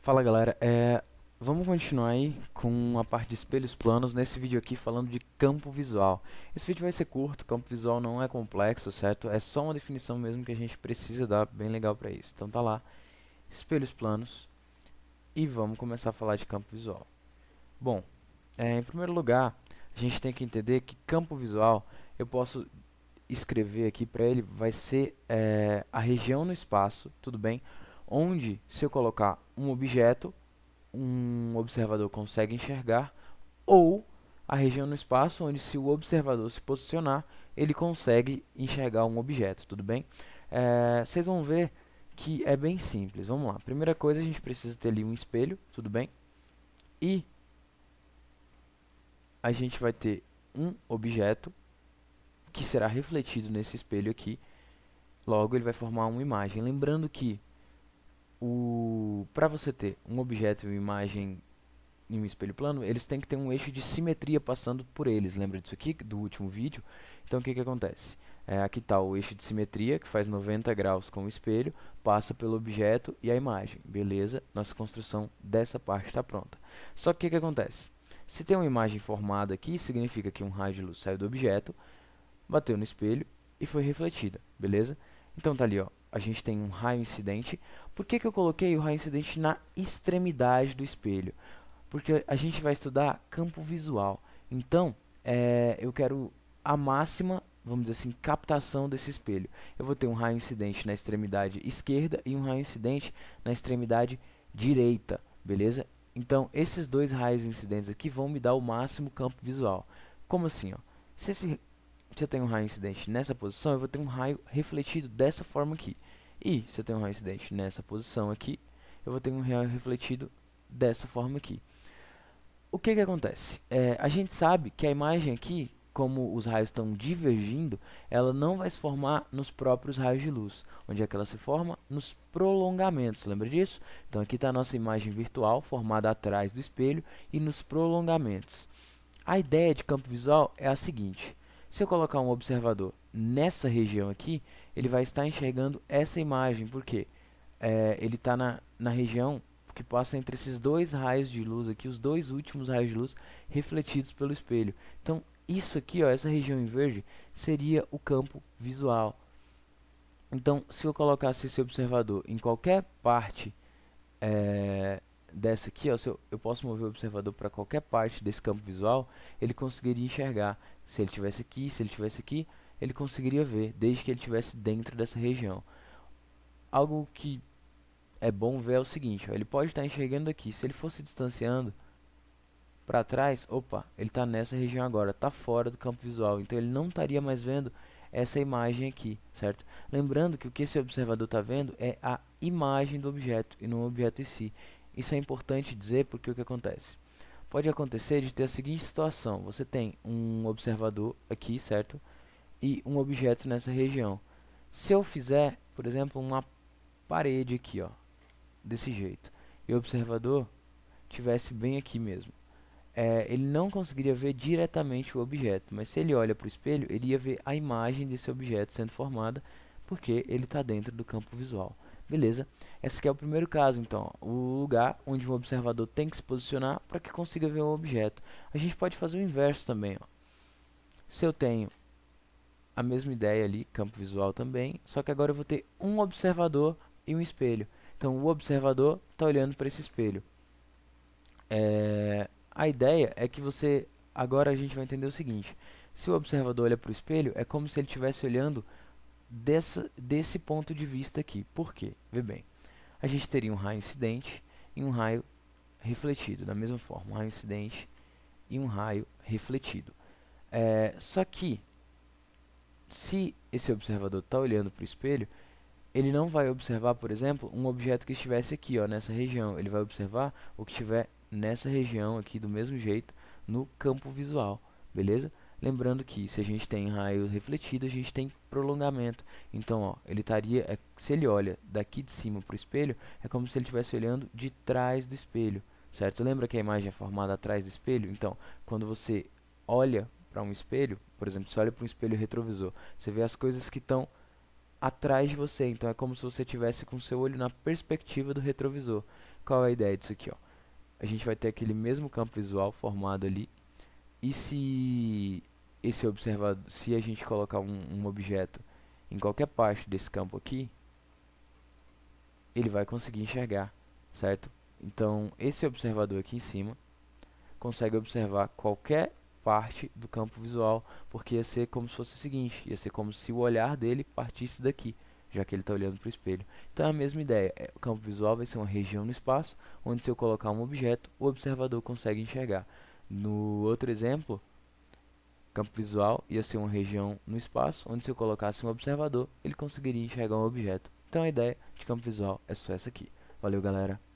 Fala galera, vamos continuar aí com a parte de espelhos planos nesse vídeo aqui falando de campo visual. Esse vídeo vai ser curto, campo visual não é complexo, certo? É só uma definição mesmo que a gente precisa dar bem legal para isso. Então tá lá, espelhos planos e vamos começar a falar de campo visual. Bom, em primeiro lugar, a gente tem que entender que campo visual, eu posso escrever aqui para ele, vai ser a região no espaço, tudo bem? Onde, se eu colocar um objeto, um observador consegue enxergar, ou a região no espaço onde, se o observador se posicionar, ele consegue enxergar um objeto, tudo bem? Vocês vão ver que é bem simples. Vamos lá. Primeira coisa, a gente precisa ter ali um espelho, tudo bem? E a gente vai ter um objeto que será refletido nesse espelho aqui. Logo, ele vai formar uma imagem. Lembrando que para você ter um objeto e uma imagem em um espelho plano, eles têm que ter um eixo de simetria passando por eles. Lembra disso aqui, do último vídeo? Então, o que acontece? Aqui está o eixo de simetria, que faz 90 graus com o espelho, passa pelo objeto e a imagem. Beleza? Nossa construção dessa parte está pronta. Só que o que acontece? Se tem uma imagem formada aqui, significa que um raio de luz saiu do objeto, bateu no espelho e foi refletida. Beleza? Então, tá ali, ó. A gente tem um raio incidente. Por que eu coloquei o raio incidente na extremidade do espelho? Porque a gente vai estudar campo visual. Então, eu quero a máxima, vamos dizer assim, captação desse espelho. Eu vou ter um raio incidente na extremidade esquerda e um raio incidente na extremidade direita, beleza? Então, esses dois raios incidentes aqui vão me dar o máximo campo visual. Como assim, ó? Se eu tenho um raio incidente nessa posição, eu vou ter um raio refletido dessa forma aqui. E se eu tenho um raio incidente nessa posição aqui, eu vou ter um raio refletido dessa forma aqui. O que acontece? A gente sabe que a imagem aqui, como os raios estão divergindo, ela não vai se formar nos próprios raios de luz. Onde é que ela se forma? Nos prolongamentos, lembra disso? Então aqui está a nossa imagem virtual, formada atrás do espelho, e nos prolongamentos. A ideia de campo visual é a seguinte: se eu colocar um observador nessa região aqui, ele vai estar enxergando essa imagem, porque ele está na região que passa entre esses dois raios de luz aqui, os dois últimos raios de luz refletidos pelo espelho. Então, isso aqui, ó, essa região em verde, seria o campo visual. Então, se eu colocasse esse observador em qualquer parte dessa aqui, ó, se eu posso mover o observador para qualquer parte desse campo visual, ele conseguiria enxergar. Se ele estivesse aqui, se ele estivesse aqui, ele conseguiria ver, desde que ele estivesse dentro dessa região. Algo que é bom ver é o seguinte, ó, ele pode estar enxergando aqui. Se ele for se distanciando para trás, opa, ele está nessa região agora, está fora do campo visual, então ele não estaria mais vendo essa imagem aqui, certo? Lembrando que o que esse observador está vendo é a imagem do objeto e não o objeto em si. Isso é importante dizer porque o que acontece? Pode acontecer de ter a seguinte situação: você tem um observador aqui, certo? E um objeto nessa região. Se eu fizer, por exemplo, uma parede aqui, ó, desse jeito, e o observador tivesse bem aqui mesmo, ele não conseguiria ver diretamente o objeto, mas se ele olha para o espelho, ele ia ver a imagem desse objeto sendo formada, porque ele está dentro do campo visual. Beleza? Esse aqui é o primeiro caso, então, ó, o lugar onde o observador tem que se posicionar para que consiga ver o objeto. A gente pode fazer o inverso também, ó. Se eu tenho a mesma ideia ali, campo visual também, só que agora eu vou ter um observador e um espelho. Então, o observador está olhando para esse espelho. A ideia é que você... Agora a gente vai entender o seguinte: se o observador olha para o espelho, é como se ele estivesse olhando desse ponto de vista aqui. Por quê? Vê bem. A gente teria um raio incidente e um raio refletido, da mesma forma. Um raio incidente e um raio refletido. Só que, se esse observador está olhando para o espelho, ele não vai observar, por exemplo, um objeto que estivesse aqui, ó, nessa região. Ele vai observar o que estiver nessa região aqui do mesmo jeito no campo visual, beleza? Lembrando que se a gente tem raio refletido, a gente tem prolongamento. Então, ó, ele estaria, se ele olha daqui de cima para o espelho, é como se ele estivesse olhando de trás do espelho, certo? Lembra que a imagem é formada atrás do espelho? Então, quando você olha para um espelho, por exemplo, você olha para um espelho retrovisor, você vê as coisas que estão atrás de você, então é como se você estivesse com seu olho na perspectiva do retrovisor. Qual é a ideia disso aqui, ó? A gente vai ter aquele mesmo campo visual formado ali, e se esse observador, se a gente colocar um objeto em qualquer parte desse campo aqui, ele vai conseguir enxergar, certo? Então, esse observador aqui em cima consegue observar qualquer parte do campo visual, porque ia ser como se fosse o seguinte, ia ser como se o olhar dele partisse daqui, já que ele está olhando para o espelho. Então é a mesma ideia, o campo visual vai ser uma região no espaço, onde se eu colocar um objeto, o observador consegue enxergar. No outro exemplo, campo visual ia ser uma região no espaço, onde se eu colocasse um observador, ele conseguiria enxergar um objeto. Então a ideia de campo visual é só essa aqui. Valeu, galera!